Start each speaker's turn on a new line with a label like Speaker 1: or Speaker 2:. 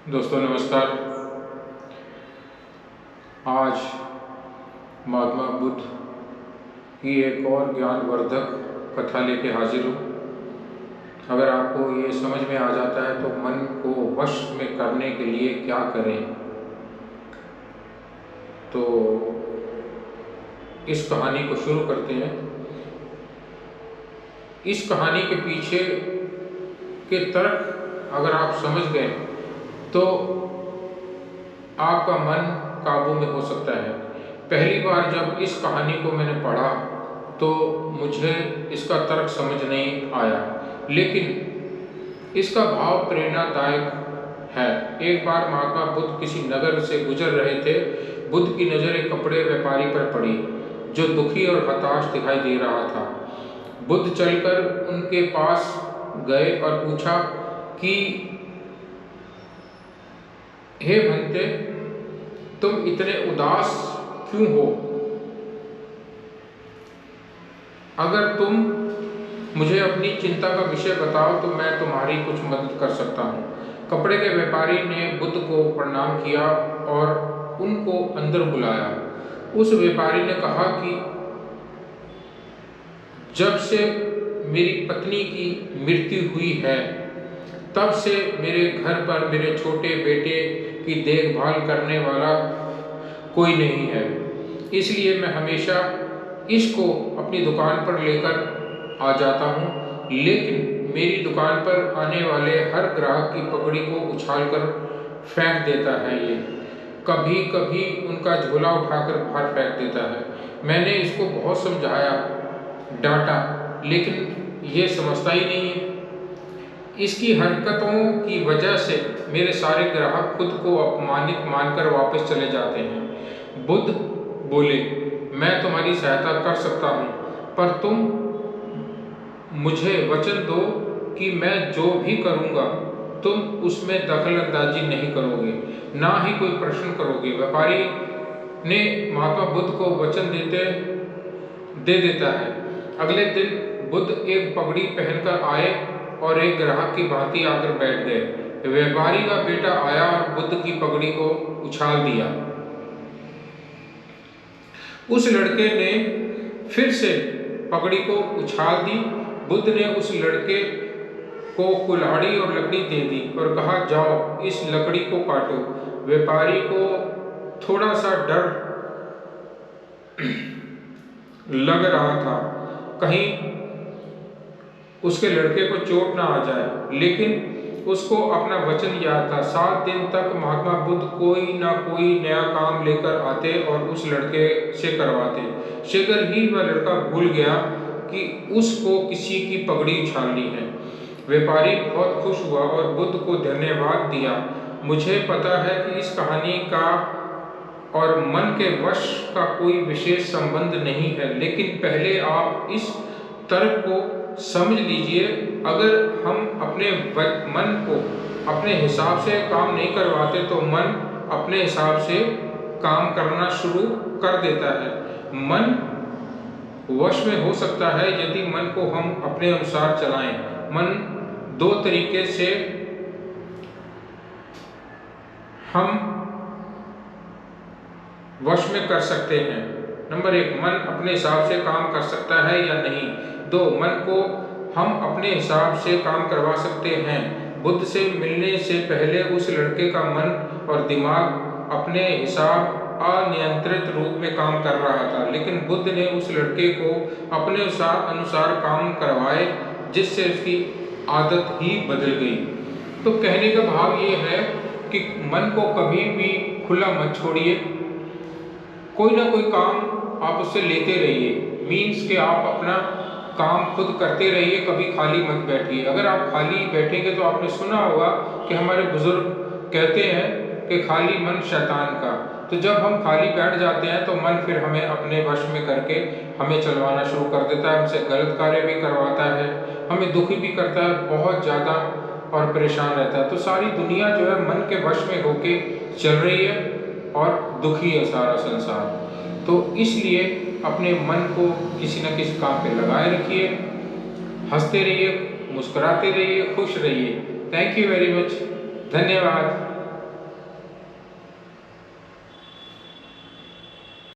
Speaker 1: दोस्तों नमस्कार। आज महात्मा बुद्ध की एक और ज्ञानवर्धक कथा लेके हाजिर हूँ। अगर आपको ये समझ में आ जाता है तो मन को वश में करने के लिए क्या करें, तो इस कहानी को शुरू करते हैं। इस कहानी के पीछे के तर्क अगर आप समझ गए तो आपका मन काबू में हो सकता है। पहली बार जब इस कहानी को मैंने पढ़ा तो मुझे इसका तर्क समझ नहीं आया, लेकिन इसका भाव प्रेरणादायक है। एक बार महात्मा बुद्ध किसी नगर से गुजर रहे थे। बुद्ध की नज़र एक कपड़े व्यापारी पर पड़ी जो दुखी और हताश दिखाई दे रहा था। बुद्ध चलकर उनके पास गए और पूछा कि हे भंते, तुम इतने उदास क्यों हो? अगर तुम मुझे अपनी चिंता का विषय बताओ तो मैं तुम्हारी कुछ मदद कर सकता हूँ। कपड़े के व्यापारी ने बुद्ध को प्रणाम किया और उनको अंदर बुलाया। उस व्यापारी ने कहा कि जब से मेरी पत्नी की मृत्यु हुई है तब से मेरे घर पर मेरे छोटे बेटे की देखभाल करने वाला कोई नहीं है, इसलिए मैं हमेशा इसको अपनी दुकान पर लेकर आ जाता हूँ, लेकिन मेरी दुकान पर आने वाले हर ग्राहक की पगड़ी को उछालकर फेंक देता है। ये कभी कभी उनका झोला उठाकर बाहर फेंक देता है। मैंने इसको बहुत समझाया, डांटा, लेकिन ये समझता ही नहीं है। इसकी हरकतों की वजह से मेरे सारे ग्राहक खुद को अपमानित मानकर वापस चले जाते हैं। बुद्ध बोले, मैं तुम्हारी सहायता कर सकता हूँ, पर तुम मुझे वचन दो कि मैं जो भी करूँगा तुम उसमें दखल अंदाजी नहीं करोगे, ना ही कोई प्रश्न करोगे। व्यापारी ने महात्मा बुद्ध को वचन दे देता है। अगले दिन बुद्ध एक पगड़ी पहनकर आए और एक ग्राहक की भांति आकर बैठ गए। व्यापारी का बेटा आया और बुद्ध की पगड़ी को उछाल दिया। उस लड़के ने फिर से पगड़ी को उछाल दी। बुद्ध ने उस लड़के को कुल्हाड़ी और लकड़ी दे दी और कहा, जाओ इस लकड़ी को काटो। व्यापारी को थोड़ा सा डर लग रहा था, कहीं उसके लड़के को चोट ना आ जाए, लेकिन उसको अपना वचन याद था। 7 दिन तक महात्मा बुद्ध कोई ना कोई नया काम लेकर आते और उस लड़के से करवाते। शीघ्र ही वह लड़का भूल गया कि उसको किसी की पगड़ी उछालनी है। व्यापारी बहुत खुश हुआ और बुद्ध को धन्यवाद दिया। मुझे पता है कि इस कहानी का और मन के वश का कोई विशेष संबंध नहीं है, लेकिन पहले आप इस तर्क को समझ लीजिए। अगर हम अपने मन को अपने हिसाब से काम नहीं करवाते तो मन अपने हिसाब से काम करना शुरू कर देता है। मन वश में हो सकता है यदि मन को हम अपने अनुसार चलाएं। मन 2 तरीके से हम वश में कर सकते हैं। नंबर 1, मन अपने हिसाब से काम कर सकता है या नहीं। 2, मन को हम अपने हिसाब से काम करवा सकते हैं। बुद्ध से मिलने से पहले उस लड़के का मन और दिमाग अपने हिसाब अनियंत्रित रूप में काम कर रहा था, लेकिन बुद्ध ने उस लड़के को अपने अनुसार काम करवाए, जिससे उसकी आदत ही बदल गई। तो कहने का भाव ये है कि मन को कभी भी खुला मत छोड़िए। कोई ना कोई काम आप उससे लेते रहिए। मीन्स कि आप अपना काम खुद करते रहिए, कभी खाली मत बैठिए। अगर आप खाली बैठेंगे तो आपने सुना होगा कि हमारे बुजुर्ग कहते हैं कि खाली मन शैतान का। तो जब हम खाली बैठ जाते हैं तो मन फिर हमें अपने वश में करके हमें चलवाना शुरू कर देता है, हमसे गलत कार्य भी करवाता है, हमें दुखी भी करता है, बहुत ज़्यादा और परेशान रहता है। तो सारी दुनिया जो है मन के वश में होके चल रही है और दुखी है सारा संसार। तो इसलिए अपने मन को किसी न किसी काम पे लगाए रखिए, हंसते रहिए, मुस्कुराते रहिए, खुश रहिए। थैंक यू वेरी मच, धन्यवाद।